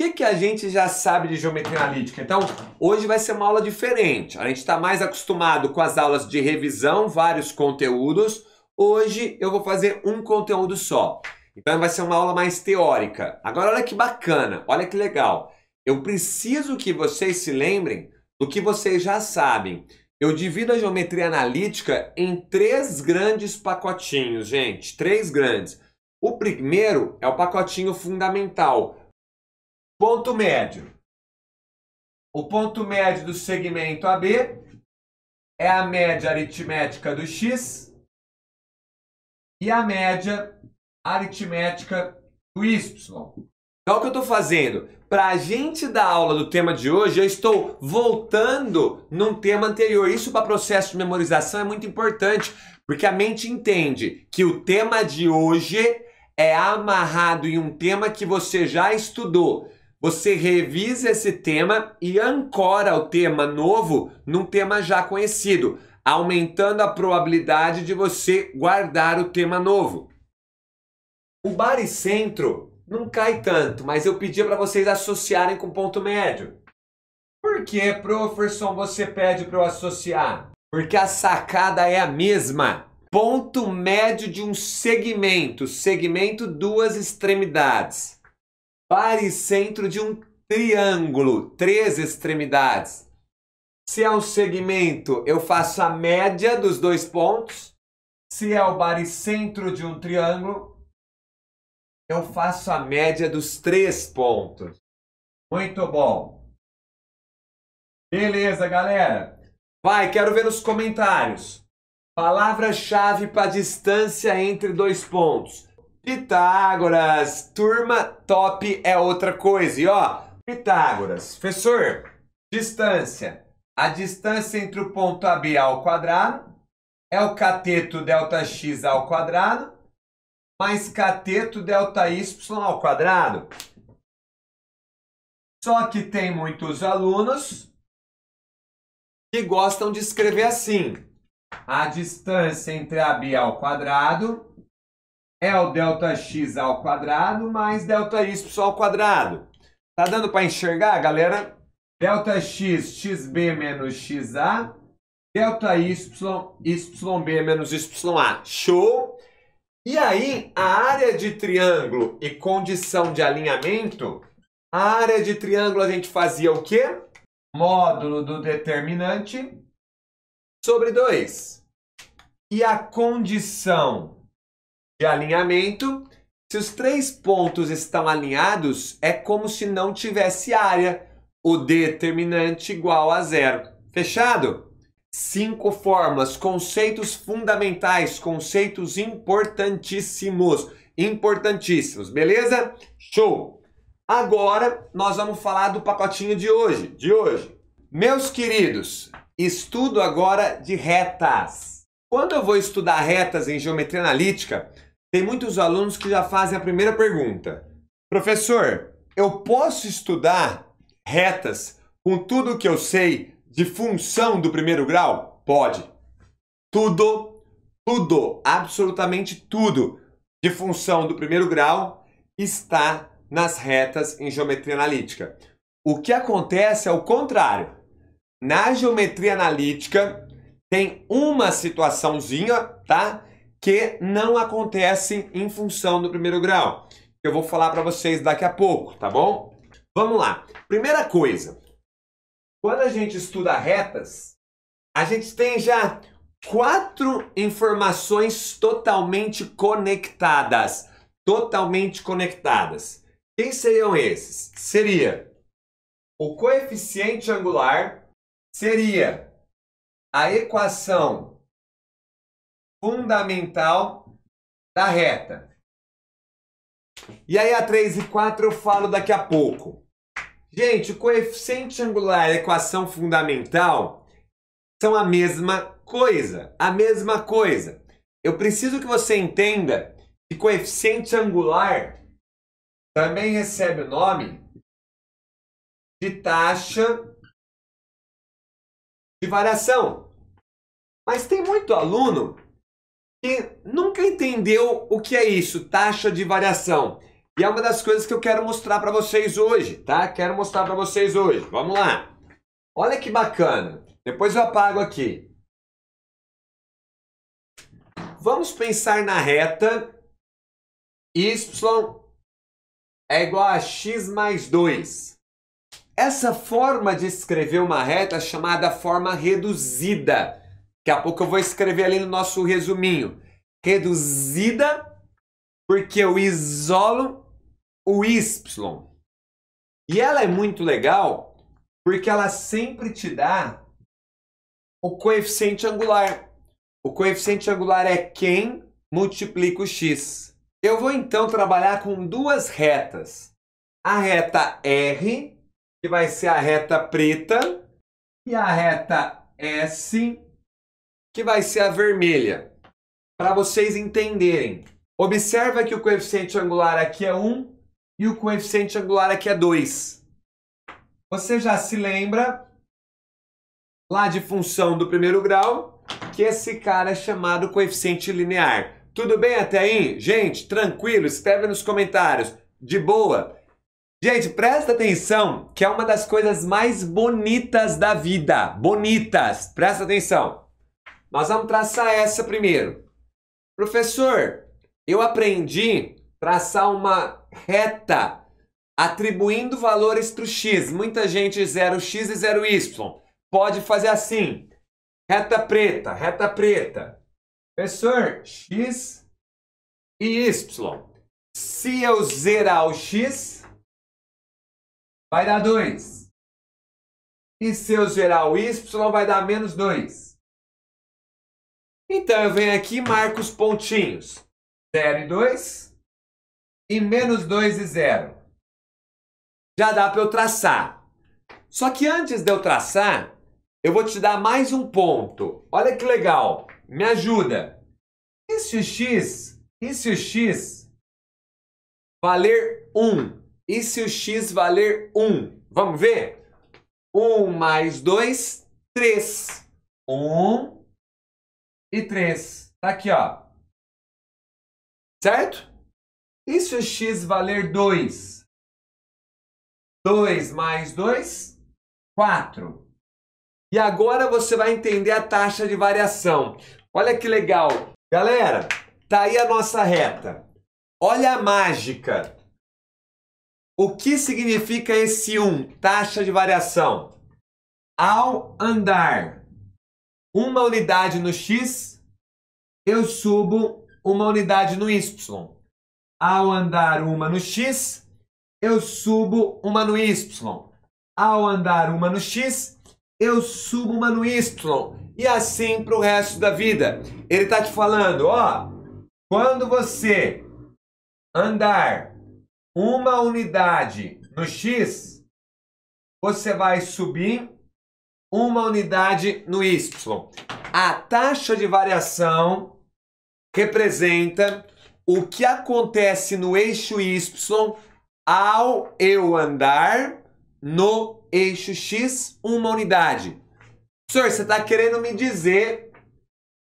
que a gente já sabe de geometria analítica? Então, hoje vai ser uma aula diferente. A gente está mais acostumado com as aulas de revisão, vários conteúdos. Hoje eu vou fazer um conteúdo só. Então vai ser uma aula mais teórica. Agora olha que bacana, olha que legal. Eu preciso que vocês se lembrem do que vocês já sabem. Eu divido a geometria analítica em 3 grandes pacotinhos, gente. 3 grandes. O primeiro é o pacotinho fundamental. Ponto médio. O ponto médio do segmento AB é a média aritmética do x e a média aritmética do y. Então, o que eu estou fazendo? Para a gente dar aula do tema de hoje, eu estou voltando num tema anterior. Isso para processo de memorização é muito importante, porque a mente entende que o tema de hoje é amarrado em um tema que você já estudou. Você revisa esse tema e ancora o tema novo num tema já conhecido, aumentando a probabilidade de você guardar o tema novo. O baricentro não cai tanto, mas eu pedia para vocês associarem com ponto médio. Por que, professor, você pede para eu associar? Porque a sacada é a mesma. Ponto médio de um segmento, segmento 2 extremidades. Baricentro de um triângulo, 3 extremidades. Se é um segmento, eu faço a média dos 2 pontos. Se é o baricentro de um triângulo, eu faço a média dos 3 pontos. Muito bom. Beleza, galera. Vai, quero ver nos comentários. Palavra-chave para distância entre 2 pontos. Pitágoras. Turma, top é outra coisa. E ó, Pitágoras. Professor, distância. A distância entre o ponto AB ao quadrado é o cateto ΔX ao quadrado mais cateto ΔY ao quadrado. Só que tem muitos alunos que gostam de escrever assim. A distância entre AB ao quadrado é o ΔX ao quadrado mais ΔY ao quadrado. Tá dando para enxergar, galera? ΔX, XB menos XA, ΔY, YB menos YA. Show? E aí, a área de triângulo e condição de alinhamento, a área de triângulo a gente fazia o quê? Módulo do determinante sobre 2. E a condição de alinhamento, se os 3 pontos estão alinhados, é como se não tivesse área, o determinante igual a 0. Fechado? 5 fórmulas, conceitos fundamentais, conceitos importantíssimos, beleza? Show! Agora nós vamos falar do pacotinho de hoje. Meus queridos, estudo agora de retas. Quando eu vou estudar retas em geometria analítica, tem muitos alunos que já fazem a primeira pergunta. Professor, eu posso estudar retas com tudo que eu sei de função do primeiro grau? Pode. Tudo, absolutamente tudo de função do primeiro grau está nas retas em geometria analítica. O que acontece é o contrário. Na geometria analítica tem uma situaçãozinha, tá? Que não acontece em função do primeiro grau. Eu vou falar para vocês daqui a pouco, tá bom? Vamos lá. Primeira coisa. Quando a gente estuda retas, a gente tem já 4 informações totalmente conectadas. Quem seriam esses? Seria o coeficiente angular, seria a equação fundamental da reta. E aí a 3 e 4 eu falo daqui a pouco. Gente, o coeficiente angular e a equação fundamental são a mesma coisa. Eu preciso que você entenda que coeficiente angular também recebe o nome de taxa de variação. Mas tem muito aluno que nunca entendeu o que é isso, taxa de variação. E é uma das coisas que eu quero mostrar para vocês hoje, tá? Quero mostrar para vocês hoje. Vamos lá. Olha que bacana. Depois eu apago aqui. Vamos pensar na reta y é igual a x mais 2. Essa forma de escrever uma reta é chamada forma reduzida. Daqui a pouco eu vou escrever ali no nosso resuminho. Reduzida porque eu isolo o y. E ela é muito legal porque ela sempre te dá o coeficiente angular. O coeficiente angular é quem multiplica o x. Eu vou então trabalhar com duas retas. A reta R, que vai ser a reta preta, e a reta S, que vai ser a vermelha. Para vocês entenderem. Observa que o coeficiente angular aqui é 1 e o coeficiente angular aqui é 2. Você já se lembra lá de função do primeiro grau que esse cara é chamado coeficiente linear. Tudo bem até aí? Gente, tranquilo, escreve nos comentários. De boa. Gente, presta atenção que é uma das coisas mais bonitas da vida. Bonitas. Presta atenção. Nós vamos traçar essa primeiro. Professor, eu aprendi a traçar uma reta atribuindo valores para o x. Muita gente 0x e 0y. Pode fazer assim. Reta preta, reta preta. Professor, x e y. Se eu zerar o x, vai dar 2. E se eu zerar o y, vai dar menos 2. Então eu venho aqui e marco os pontinhos. 0 e 2 e menos 2 e 0. Já dá para eu traçar. Só que antes de eu traçar, eu vou te dar mais um ponto. Olha que legal. Me ajuda. E se o x valer 1? E se o x valer 1? Vamos ver? 1 mais 2, 3. 1 e 3. Tá aqui, ó. Certo? E se o x valer 2? 2 mais 2, 4. E agora você vai entender a taxa de variação. Olha que legal. Galera, tá aí a nossa reta. Olha a mágica. O que significa esse 1? Taxa de variação. Ao andar uma unidade no x, eu subo uma unidade no y. Ao andar uma no x, eu subo uma no y. Ao andar uma no x, eu subo uma no y. E assim para o resto da vida. Ele está te falando, ó, quando você andar uma unidade no x, você vai subir uma unidade no y. A taxa de variação representa o que acontece no eixo y ao eu andar no eixo x uma unidade. Professor, você está querendo me dizer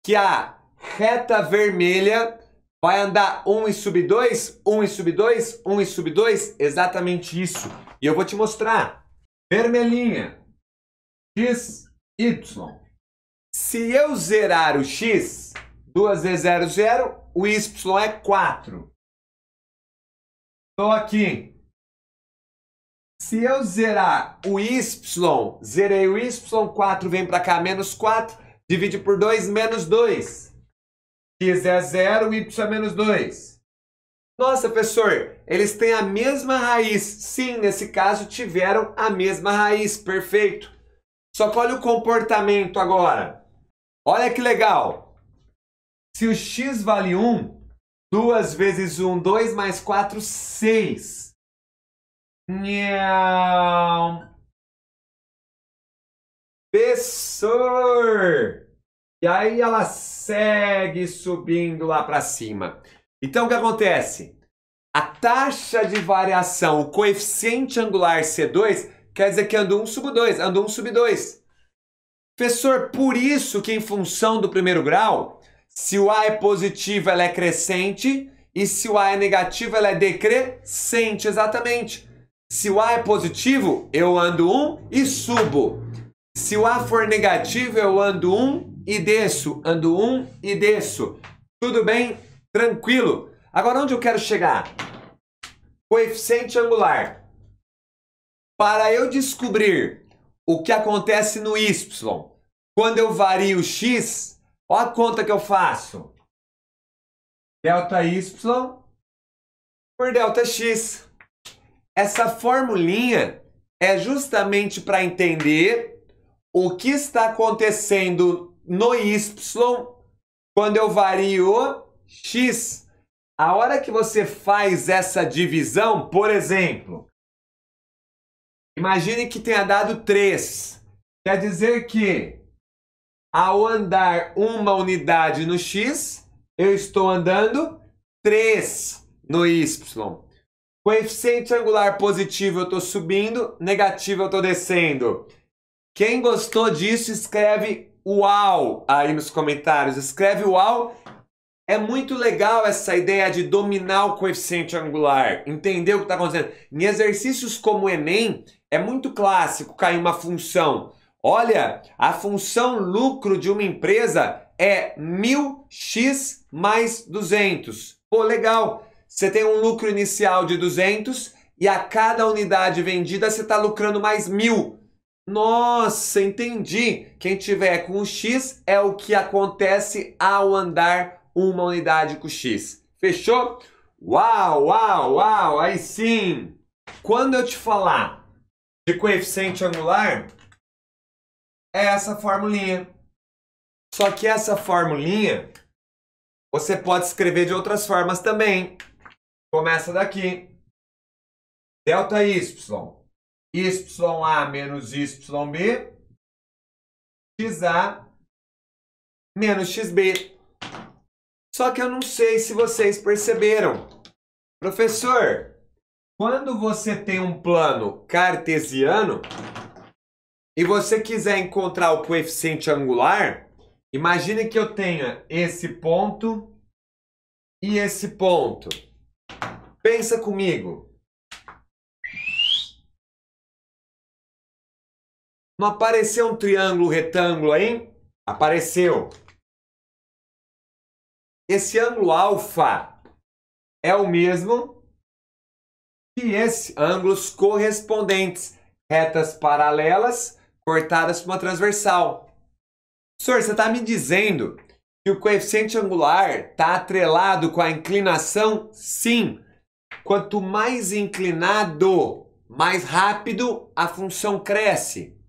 que a reta vermelha vai andar 1 e sub 2, 1 e sub 2, 1 e sub 2? Exatamente isso. E eu vou te mostrar. Vermelhinha. X, Y. Se eu zerar o x, 2 vezes 0, 0, o y é 4. Estou aqui. Se eu zerar o y, zerei o y, 4 vem para cá, menos 4, divide por 2, menos 2. X é 0, y é menos 2. Nossa, professor, eles têm a mesma raiz. Sim, nesse caso tiveram a mesma raiz, perfeito. Só que olha o comportamento agora. Olha que legal. Se o x vale 1, 2 vezes 1, 2, mais 4, 6. Não. Professor! E aí ela segue subindo lá para cima. Então o que acontece? A taxa de variação, o coeficiente angular C2, quer dizer que anda 1 sub 2, anda 1 sub 2. Professor, por isso que em função do primeiro grau, se o A é positivo, ela é crescente, E se o A é negativo, ela é decrescente, exatamente. Se o A é positivo, eu ando 1 e subo. Se o A for negativo, eu ando 1 e desço. Ando 1 e desço. Tudo bem? Tranquilo. Agora, onde eu quero chegar? Coeficiente angular. Para eu descobrir o que acontece no y, quando eu vario o x, olha a conta que eu faço. Delta y por delta x. Essa formulinha é justamente para entender o que está acontecendo no y quando eu vario x. A hora que você faz essa divisão, por exemplo, imagine que tenha dado 3. Quer dizer que ao andar uma unidade no x, eu estou andando 3 no y. Coeficiente angular positivo eu estou subindo, negativo eu estou descendo. Quem gostou disso, escreve uau aí nos comentários. Escreve uau. É muito legal essa ideia de dominar o coeficiente angular, entender o que está acontecendo. Em exercícios como o Enem, é muito clássico cair uma função. Olha, a função lucro de uma empresa é 1000x mais 200. Pô, legal. Você tem um lucro inicial de 200 e a cada unidade vendida você está lucrando mais 1000. Nossa, entendi. Quem tiver com o x é o que acontece ao andar uma unidade com x. Fechou? Uau, uau, uau, aí sim. Quando eu te falar de coeficiente angular, é essa formulinha. Só que essa formulinha você pode escrever de outras formas também. Começa daqui. Delta y. YA menos YB. XA menos XB. Só que eu não sei se vocês perceberam. Professor, quando você tem um plano cartesiano e você quiser encontrar o coeficiente angular, imagine que eu tenha esse ponto e esse ponto. Pensa comigo. Não apareceu um triângulo retângulo aí? Apareceu. Esse ângulo alfa é o mesmo que esse ângulos correspondentes, retas paralelas cortadas por uma transversal. Professor, você está me dizendo que o coeficiente angular está atrelado com a inclinação? Sim. Quanto mais inclinado, mais rápido a função cresce.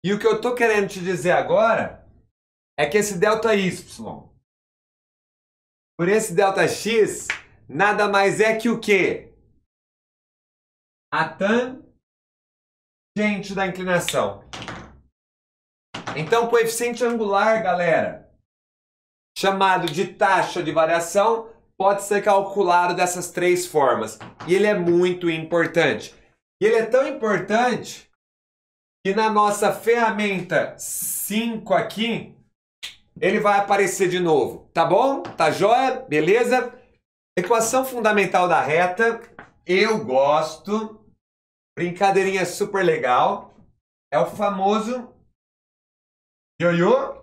E o que eu estou querendo te dizer agora é que esse delta y por esse delta x nada mais é que o quê? A tangente da inclinação. Então, coeficiente angular, galera, chamado de taxa de variação, pode ser calculado dessas 3 formas. E ele é muito importante. E ele é tão importante que na nossa ferramenta 5 aqui, ele vai aparecer de novo. Tá bom? Tá joia? Beleza? Equação fundamental da reta. Eu gosto. Brincadeirinha super legal. É o famoso ioiô,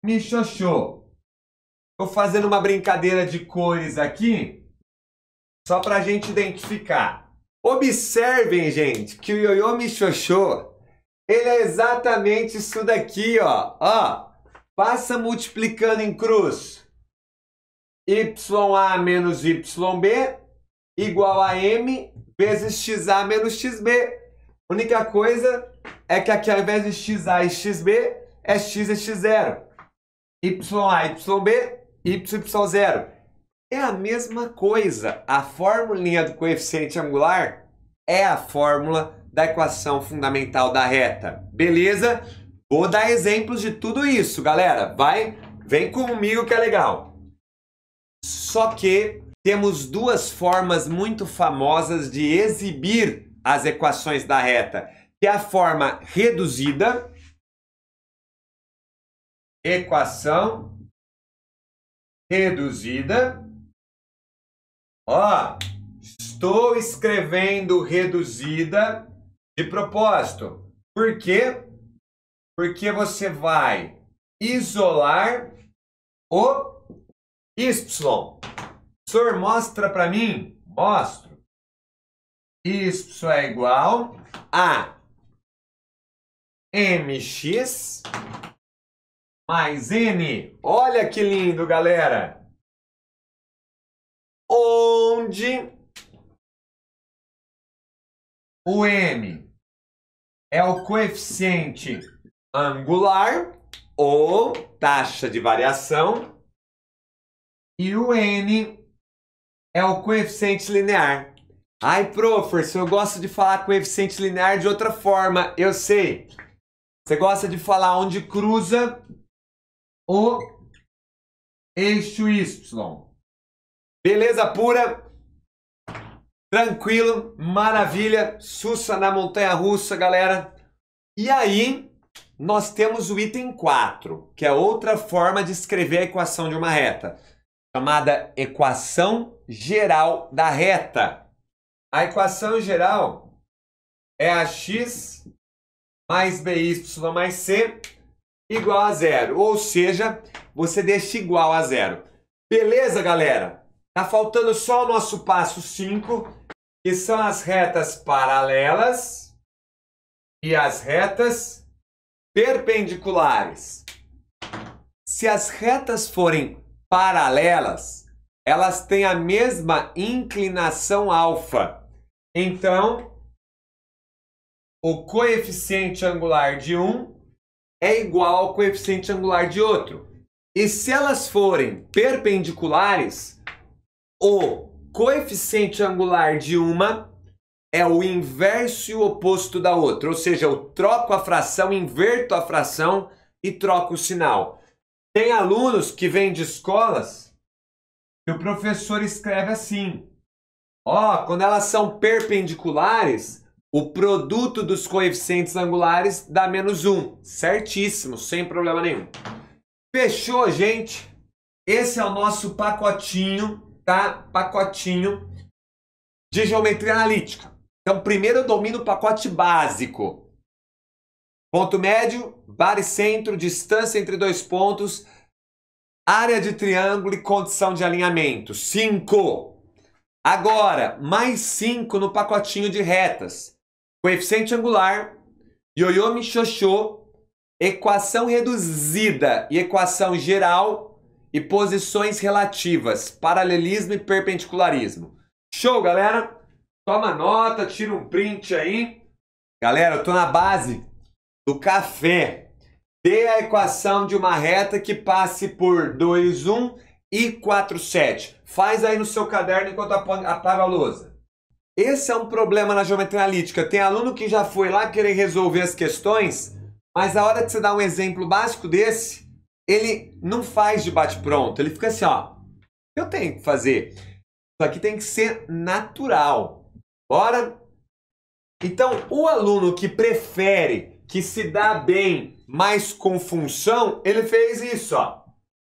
michiochô. Estou fazendo uma brincadeira de cores aqui, só para a gente identificar. Observem, gente, que o ioiô michiochô, ele é exatamente isso daqui, ó. Ó, passa multiplicando em cruz. YA menos YB igual a M vezes XA menos XB. Única coisa é que aqui ao invés de XA e XB, é X e X0. YA, YB, YY0. É a mesma coisa. A formulinha do coeficiente angular é a fórmula da equação fundamental da reta. Beleza? Vou dar exemplos de tudo isso, galera. Vem comigo que é legal. Só que temos 2 formas muito famosas de exibir as equações da reta, que é a forma reduzida, equação reduzida, Ó, estou escrevendo reduzida de propósito. Por quê? Porque você vai isolar o Y. Senhor, mostra para mim. Mostro. Y é igual a mx mais n. Olha que lindo, galera. Onde o m é o coeficiente angular ou taxa de variação e o n é o coeficiente linear. Ai, professor, eu gosto de falar coeficiente linear de outra forma. Eu sei. Você gosta de falar onde cruza o eixo Y. Beleza pura? Tranquilo, maravilha, sussa na montanha-russa, galera. E aí, nós temos o item 4, que é outra forma de escrever a equação de uma reta, chamada equação geral da reta. A equação geral é ax mais by mais c igual a zero, ou seja, você deixa igual a zero. Beleza, galera? Tá faltando só o nosso passo 5, que são as retas paralelas e as retas perpendiculares. Se as retas forem paralelas, elas têm a mesma inclinação alfa. Então, o coeficiente angular de um é igual ao coeficiente angular de outro. E se elas forem perpendiculares, o coeficiente angular de uma é o inverso e o oposto da outra. Ou seja, eu troco a fração, inverto a fração e troco o sinal. Tem alunos que vêm de escolas que o professor escreve assim. Ó, quando elas são perpendiculares, o produto dos coeficientes angulares dá -1. Certíssimo, sem problema nenhum. Fechou, gente? Esse é o nosso pacotinho, tá? Pacotinho de geometria analítica. Então, primeiro eu domino o pacote básico. Ponto médio, baricentro, distância entre dois pontos, área de triângulo e condição de alinhamento. 5. Agora, mais 5 no pacotinho de retas. Coeficiente angular, ioiô michiochô, equação reduzida e equação geral e posições relativas, paralelismo e perpendicularismo. Show, galera? Toma nota, tira um print aí. Galera, eu tô na base do café. Dê a equação de uma reta que passe por 2, 1 e 4, 7. Faz aí no seu caderno enquanto apaga a lousa. Esse é um problema na geometria analítica. Tem aluno que já foi lá querer resolver as questões, mas a hora que você dá um exemplo básico desse, ele não faz de bate-pronto. Ele fica assim, ó. Eu tenho que fazer. Isso aqui tem que ser natural. Bora? Então, o aluno que prefere, que se dá bem mais com função, ele fez isso, ó.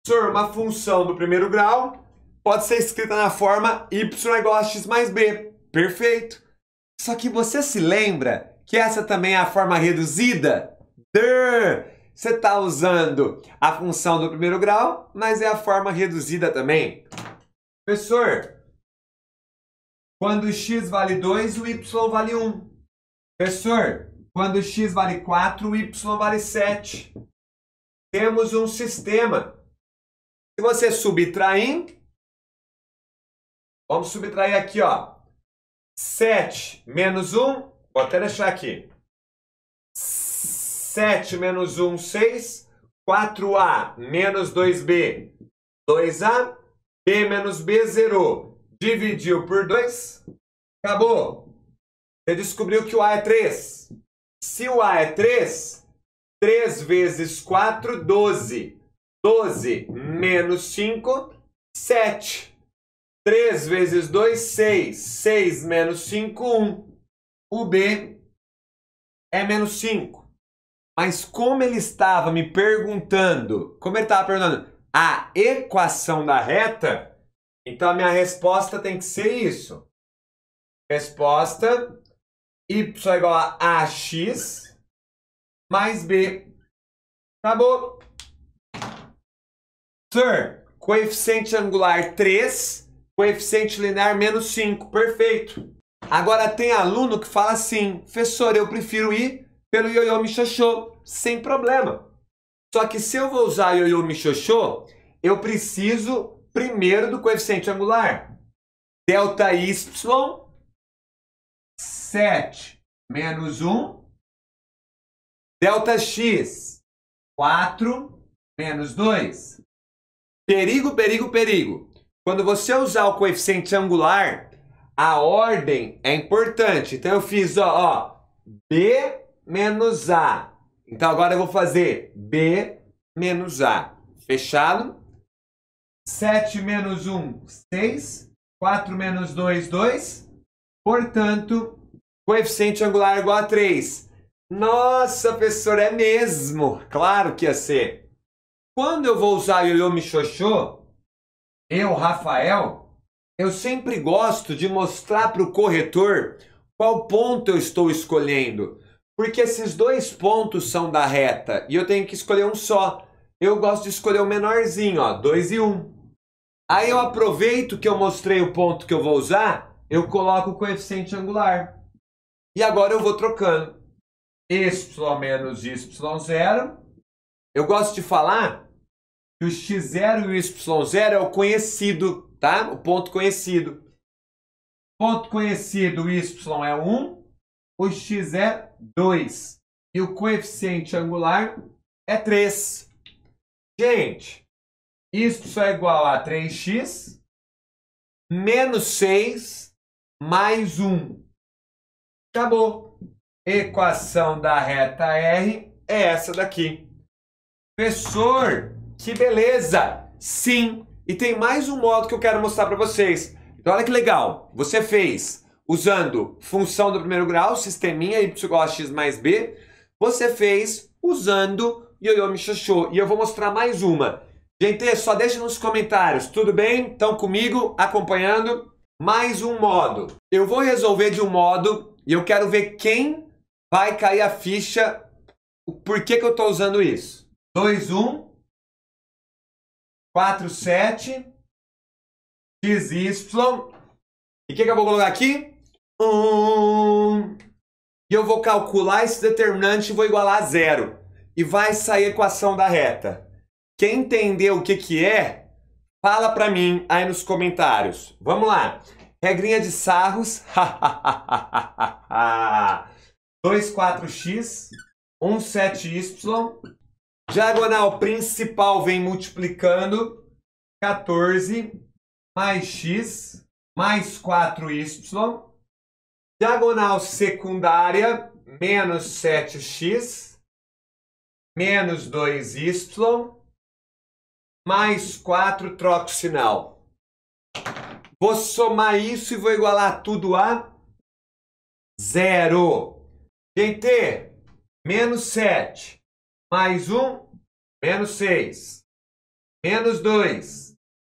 Senhor, uma função do primeiro grau pode ser escrita na forma y igual a x mais b. Perfeito. Só que você se lembra que essa também é a forma reduzida? Você está usando a função do primeiro grau, mas é a forma reduzida também. Professor, quando x vale 2, o y vale 1. Professor, quando x vale 4, o y vale 7. Temos um sistema. Se você subtrair, vamos subtrair aqui, ó. 7 menos 1, vou até deixar aqui. 7 menos 1, 6. 4a menos 2b, 2a. B menos b, zerou. Dividiu por 2, acabou. Você descobriu que o a é 3. Se o a é 3, 3 vezes 4, 12. 12 menos 5, 7. 3 vezes 2, 6. 6 menos 5, 1. O B é menos 5. Mas como ele estava me perguntando, a equação da reta, Então, a minha resposta tem que ser isso. Resposta, y é igual a ax mais b. Acabou. Sir, coeficiente angular 3, coeficiente linear menos 5. Perfeito. Agora tem aluno que fala assim, professor, eu prefiro ir pelo ioiô michachô, sem problema. Só que se eu vou usar ioiô michachô, eu preciso primeiro do coeficiente angular. Delta y, 7 menos 1. Delta x, 4 menos 2. Perigo, perigo, perigo. Quando você usar o coeficiente angular, a ordem é importante. Então eu fiz, B menos A. Então agora eu vou fazer B menos A. Fechado? 7 menos 1, 6. 4 menos 2, 2. Portanto, coeficiente angular igual a 3. Nossa, professor, é mesmo? Claro que ia ser. Quando eu vou usar ioiô michachô, eu, Rafael, eu sempre gosto de mostrar para o corretor qual ponto eu estou escolhendo. Porque esses dois pontos são da reta e eu tenho que escolher um só. Eu gosto de escolher o menorzinho, 2 e 1. Aí eu aproveito que eu mostrei o ponto que eu vou usar, eu coloco o coeficiente angular. E agora eu vou trocando. Y menos y0. Eu gosto de falar que o x0 e o y0 é o conhecido, tá? O ponto conhecido. Ponto conhecido, o y é 1, o x é 2. E o coeficiente angular é 3. Gente, y é igual a 3x menos 6 mais 1. Acabou. Equação da reta R é essa daqui. Professor, que beleza! Sim, e tem mais um modo que eu quero mostrar para vocês. Então olha que legal. Você fez usando função do primeiro grau, sisteminha y igual a x mais b. Você fez usando ioiô michachô. E eu vou mostrar mais uma. Gente, só deixa nos comentários, tudo bem? Estão comigo, acompanhando? Mais um modo. Eu vou resolver de um modo e eu quero ver quem vai cair a ficha. Por que eu estou usando isso? 2, 1, 4, 7, x, y. E o que eu vou colocar aqui? 1. E eu vou calcular esse determinante e vou igualar a 0. E vai sair a equação da reta. Quem entendeu o que é, fala para mim aí nos comentários. Vamos lá. Regrinha de sarros. 2, 4x, 1, 7y. Diagonal principal vem multiplicando. 14 mais x mais 4y. Diagonal secundária, menos 7x menos 2y. Mais 4, troco o sinal. Vou somar isso e vou igualar tudo a 0. Gente, menos 7, mais 1, menos 6, menos 2,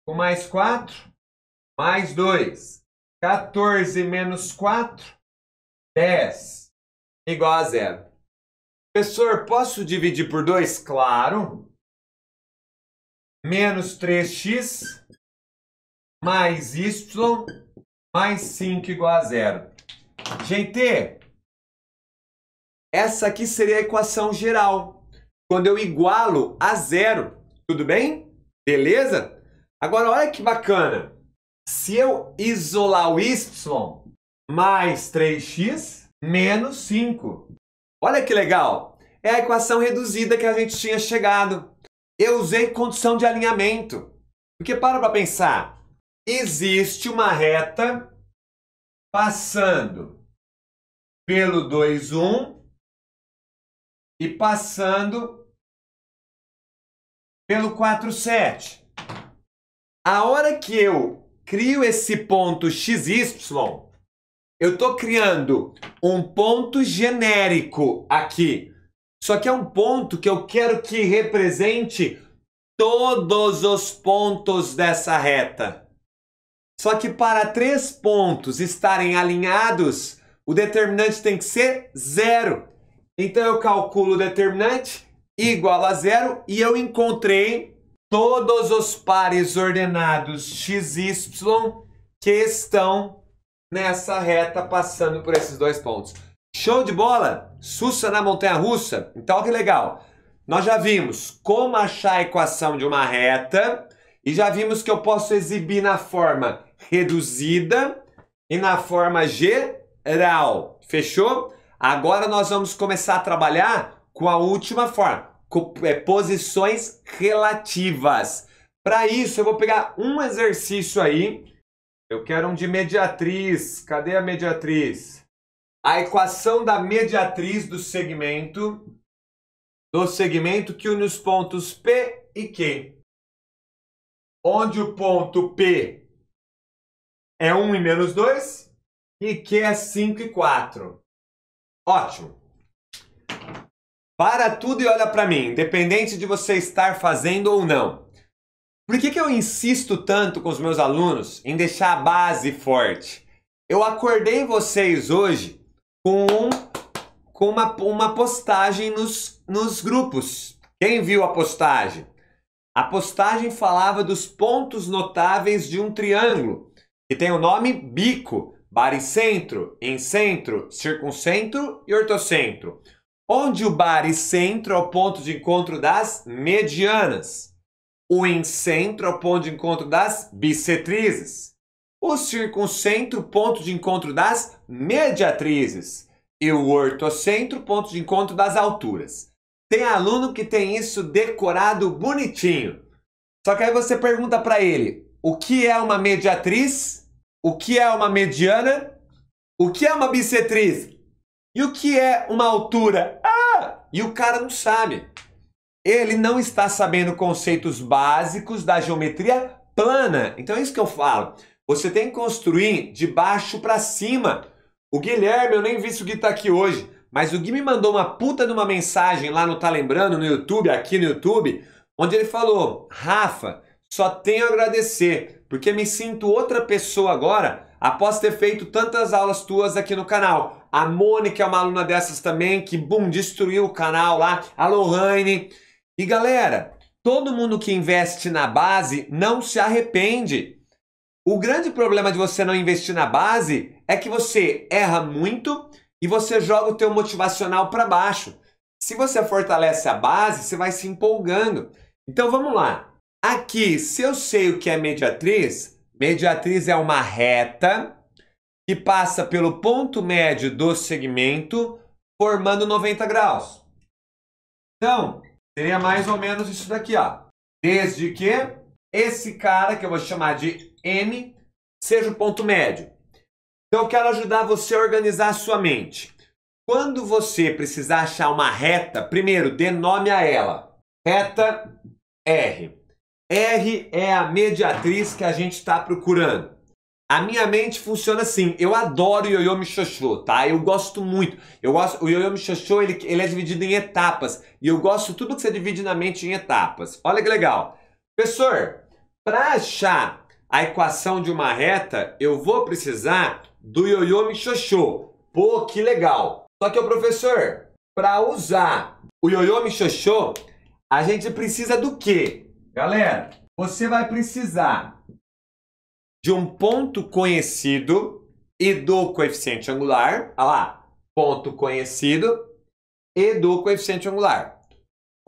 com mais 4, mais 2, 14 menos 4, 10, igual a 0. Professor, posso dividir por 2? Claro. Menos 3x mais y mais 5 igual a 0. Gente, essa aqui seria a equação geral, quando eu igualo a 0. Tudo bem? Beleza? Agora, olha que bacana. Se eu isolar o y, mais 3x menos 5. Olha que legal. É a equação reduzida que a gente tinha chegado. Eu usei condição de alinhamento. Porque para pensar, existe uma reta passando pelo 2, 1 e passando pelo 4, 7. A hora que eu crio esse ponto XY, eu estou criando um ponto genérico aqui. Só que é um ponto que eu quero que represente todos os pontos dessa reta. Só que para 3 pontos estarem alinhados, o determinante tem que ser 0. Então eu calculo o determinante igual a 0 e eu encontrei todos os pares ordenados x, y que estão nessa reta passando por esses 2 pontos. Show de bola? Sussa na montanha-russa? Então, olha que legal. Nós já vimos como achar a equação de uma reta e já vimos que eu posso exibir na forma reduzida e na forma geral. Fechou? Agora nós vamos começar a trabalhar com a última forma, com posições relativas. Para isso, eu vou pegar um exercício aí. Eu quero um de mediatriz. Cadê a mediatriz? A equação da mediatriz do segmento que une os pontos P e Q. Onde o ponto P é 1 e menos 2 e Q é 5 e 4. Ótimo. Para tudo e olha para mim, independente de você estar fazendo ou não. Por que eu insisto tanto com os meus alunos em deixar a base forte? Eu acordei vocês hoje com uma postagem nos grupos. Quem viu a postagem? A postagem falava dos pontos notáveis de um triângulo, que tem o nome bico, baricentro, incentro, circuncentro e ortocentro, onde o baricentro é o ponto de encontro das medianas, o incentro é o ponto de encontro das bissetrizes, o circuncentro, ponto de encontro das mediatrizes, e o ortocentro, ponto de encontro das alturas. Tem aluno que tem isso decorado bonitinho. Só que aí você pergunta para ele, o que é uma mediatriz? O que é uma mediana? O que é uma bissetriz? E o que é uma altura? E o cara não sabe. Ele não está sabendo conceitos básicos da geometria plana. Então é isso que eu falo. Você tem que construir de baixo para cima. O Guilherme, eu nem vi se o Gui tá aqui hoje, mas o Gui me mandou uma puta de uma mensagem lá no Tá Lembrando, no YouTube, aqui no YouTube, onde ele falou, Rafa, só tenho a agradecer, porque me sinto outra pessoa agora, após ter feito tantas aulas tuas aqui no canal. A Mônica é uma aluna dessas também, que, destruiu o canal lá, a Lohane. E galera, todo mundo que investe na base não se arrepende. O grande problema de você não investir na base é que você erra muito e você joga o teu motivacional para baixo. Se você fortalece a base, você vai se empolgando. Então vamos lá. Aqui, se eu sei o que é mediatriz, mediatriz é uma reta que passa pelo ponto médio do segmento, formando 90 graus. Então, seria mais ou menos isso daqui, ó. Desde que esse cara, que eu vou chamar de M, seja o ponto médio. Então eu quero ajudar você a organizar a sua mente. Quando você precisar achar uma reta, primeiro dê nome a ela. Reta R. R é a mediatriz que a gente está procurando. A minha mente funciona assim. Eu adoro o Ioiô Michôchô, tá? Eu gosto muito. O Ioiô Michôchô, ele é dividido em etapas. E eu gosto de tudo que você divide na mente em etapas. Olha que legal. Professor, para achar a equação de uma reta, eu vou precisar do Ioiô Michôchô. Pô, que legal. Só que, professor, para usar o Ioiô Michôchô, a gente precisa do quê? Galera, você vai precisar de um ponto conhecido e do coeficiente angular. Olha lá, ponto conhecido e do coeficiente angular.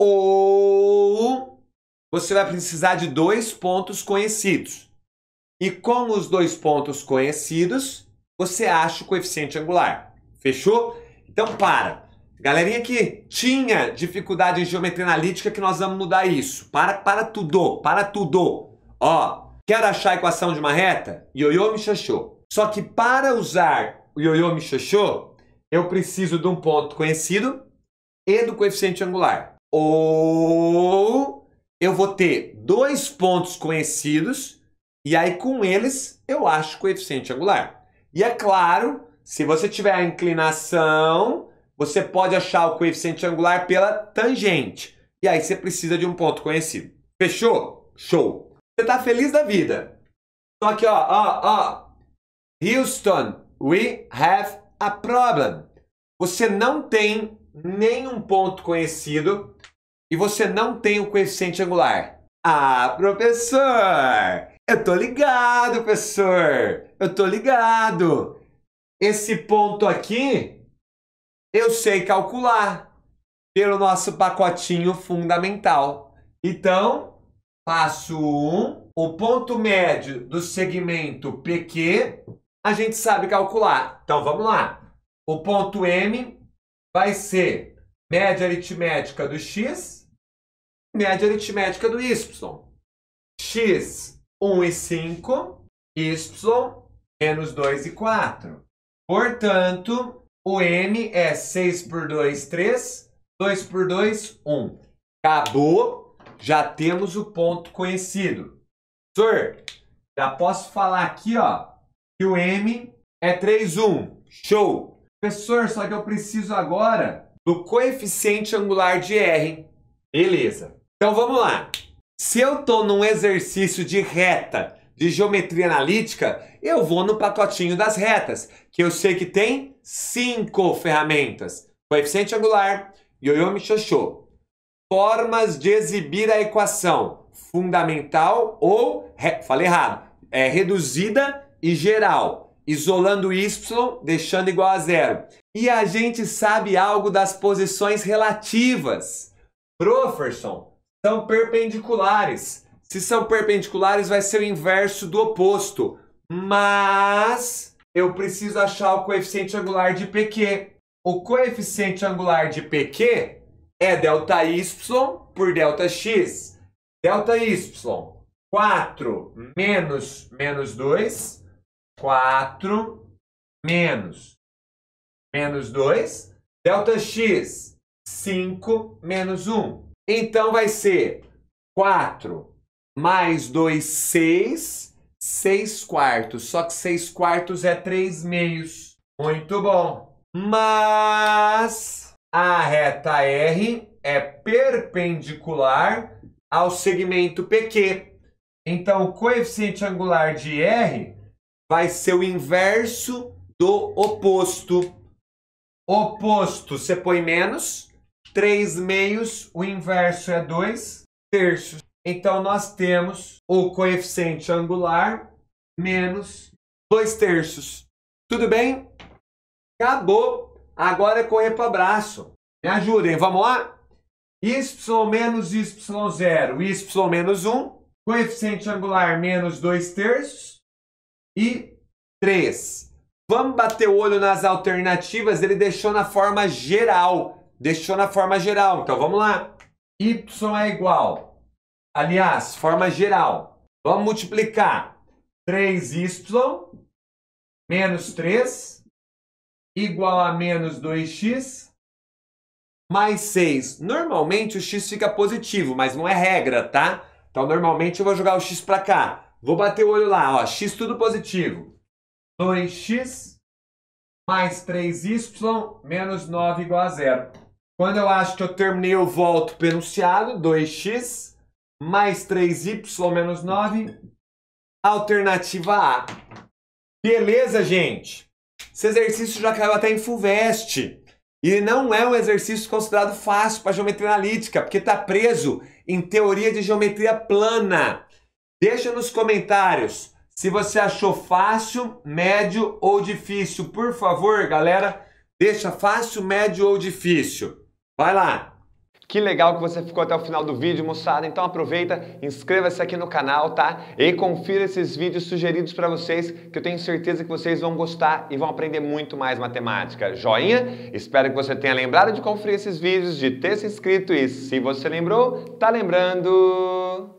Ou você vai precisar de 2 pontos conhecidos. E com os 2 pontos conhecidos, você acha o coeficiente angular. Fechou? Então para. Galerinha que tinha dificuldade em geometria analítica, que nós vamos mudar isso. Para tudo. Ó, quero achar a equação de uma reta? Ioiô Michôchô. Só que para usar o Ioiô Michôchô, eu preciso de um ponto conhecido e do coeficiente angular. Ou eu vou ter 2 pontos conhecidos e aí com eles eu acho o coeficiente angular. E é claro, se você tiver a inclinação, você pode achar o coeficiente angular pela tangente. E aí você precisa de um ponto conhecido. Fechou? Show! Você está feliz da vida. Só que, Houston, we have a problem. Você não tem nenhum ponto conhecido e você não tem o coeficiente angular. Ah, professor! Eu tô ligado, professor! Eu tô ligado! Esse ponto aqui, eu sei calcular pelo nosso pacotinho fundamental. Então, passo 1, o ponto médio do segmento PQ, a gente sabe calcular. Então, vamos lá. O ponto M vai ser média aritmética do X, média aritmética do Y. X, 1 e 5, Y, menos 2 e 4. Portanto, o M é 6 por 2, 3, 2 por 2, 1. Acabou, já temos o ponto conhecido. Professor, já posso falar aqui, que o M é 3, 1. Show! Professor, só que eu preciso agora do coeficiente angular de R. Beleza. Então vamos lá. Se eu estou num exercício de reta, de geometria analítica, eu vou no pacotinho das retas, que eu sei que tem 5 ferramentas. Coeficiente angular, ioiô michachô. Formas de exibir a equação. Fundamental ou, falei errado, reduzida e geral. Isolando y, deixando igual a zero. E a gente sabe algo das posições relativas. Professor, são perpendiculares. Se são perpendiculares, vai ser o inverso do oposto. Mas eu preciso achar o coeficiente angular de PQ. O coeficiente angular de PQ é ΔY por ΔX. ΔY, 4 menos 2, 4 menos 2, ΔX, 5 menos 1. Então vai ser 4 mais 2, 6, 6 quartos. Só que 6 quartos é 3 meios. Muito bom. Mas a reta R é perpendicular ao segmento PQ. Então o coeficiente angular de R vai ser o inverso do oposto. Oposto, você põe menos. 3 meios, o inverso é 2 terços. Então, nós temos o coeficiente angular menos 2 terços. Tudo bem? Acabou. Agora é correr para o abraço. Me ajudem, vamos lá? Y menos Y0, Y menos 1. Coeficiente angular menos 2 terços. E 3. Vamos bater o olho nas alternativas. Ele deixou na forma geral. Então, vamos lá. Y é igual. Aliás, forma geral. Vamos multiplicar. 3y menos 3 igual a menos 2x mais 6. Normalmente o x fica positivo, mas não é regra, tá? Então, normalmente eu vou jogar o x para cá. Vou bater o olho lá, x tudo positivo. 2x mais 3y menos 9 igual a 0. Quando eu acho que eu terminei, eu volto para o enunciado. 2x mais 3y menos 9. Alternativa A. Beleza, gente? Esse exercício já caiu até em FUVEST. E não é um exercício considerado fácil para geometria analítica, porque está preso em teoria de geometria plana. Deixa nos comentários se você achou fácil, médio ou difícil. Por favor, galera, deixa fácil, médio ou difícil. Vai lá! Que legal que você ficou até o final do vídeo, moçada. Então aproveita, inscreva-se aqui no canal, tá? E confira esses vídeos sugeridos para vocês, que eu tenho certeza que vocês vão gostar e vão aprender muito mais matemática. Joinha? Espero que você tenha lembrado de conferir esses vídeos, de ter se inscrito e se você lembrou, tá lembrando...